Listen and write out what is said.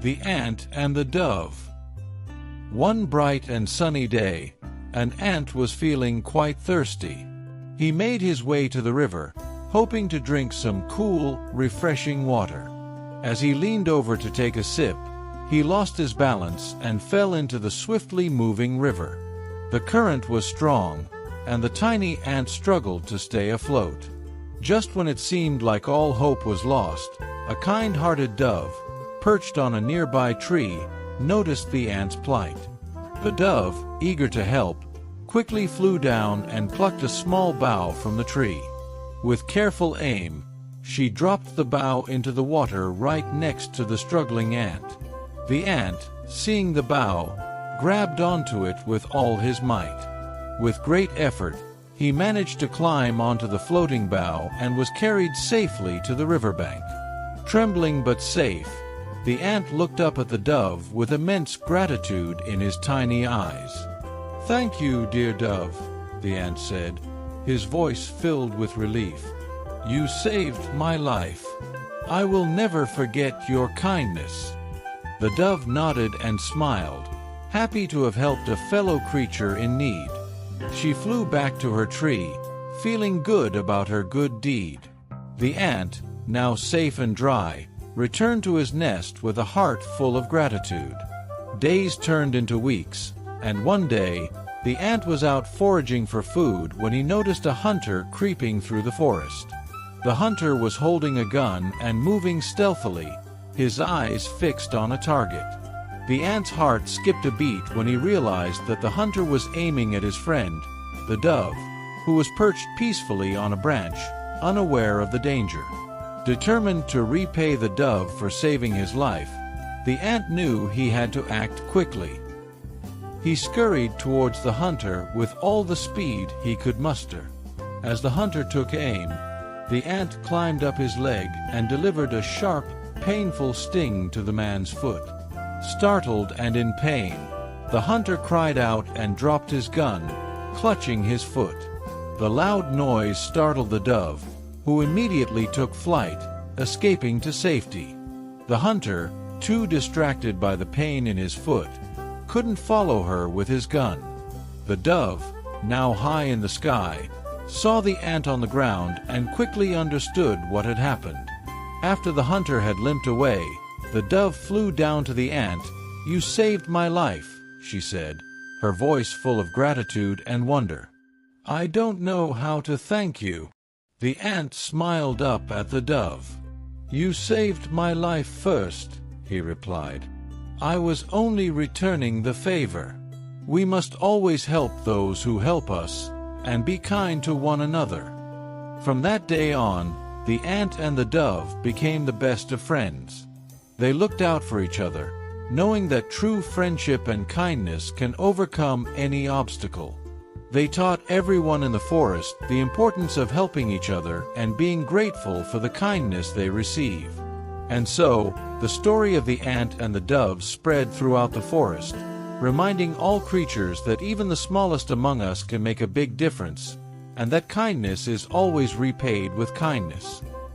The Ant and the Dove. One bright and sunny day, an ant was feeling quite thirsty. He made his way to the river, hoping to drink some cool, refreshing water. As he leaned over to take a sip, he lost his balance and fell into the swiftly moving river. The current was strong, and the tiny ant struggled to stay afloat. Just when it seemed like all hope was lost, a kind-hearted dove, perched on a nearby tree, noticed the ant's plight. The dove, eager to help, quickly flew down and plucked a small bough from the tree. With careful aim, she dropped the bough into the water right next to the struggling ant. The ant, seeing the bough, grabbed onto it with all his might. With great effort, he managed to climb onto the floating bough and was carried safely to the riverbank. Trembling but safe, the ant looked up at the dove with immense gratitude in his tiny eyes. "Thank you, dear dove," the ant said, his voice filled with relief. "You saved my life. I will never forget your kindness." The dove nodded and smiled, happy to have helped a fellow creature in need. She flew back to her tree, feeling good about her good deed. The ant, now safe and dry, returned to his nest with a heart full of gratitude. Days turned into weeks, and one day, the ant was out foraging for food when he noticed a hunter creeping through the forest. The hunter was holding a gun and moving stealthily, his eyes fixed on a target. The ant's heart skipped a beat when he realized that the hunter was aiming at his friend, the dove, who was perched peacefully on a branch, unaware of the danger. Determined to repay the dove for saving his life, the ant knew he had to act quickly. He scurried towards the hunter with all the speed he could muster. As the hunter took aim, the ant climbed up his leg and delivered a sharp, painful sting to the man's foot. Startled and in pain, the hunter cried out and dropped his gun, clutching his foot. The loud noise startled the dove, who immediately took flight, escaping to safety. The hunter, too distracted by the pain in his foot, couldn't follow her with his gun. The dove, now high in the sky, saw the ant on the ground and quickly understood what had happened. After the hunter had limped away, the dove flew down to the ant. "You saved my life," she said, her voice full of gratitude and wonder. "I don't know how to thank you." The ant smiled up at the dove. "You saved my life first," he replied. "I was only returning the favor. We must always help those who help us, and be kind to one another." From that day on, the ant and the dove became the best of friends. They looked out for each other, knowing that true friendship and kindness can overcome any obstacle. They taught everyone in the forest the importance of helping each other and being grateful for the kindness they receive. And so, the story of the ant and the dove spread throughout the forest, reminding all creatures that even the smallest among us can make a big difference, and that kindness is always repaid with kindness.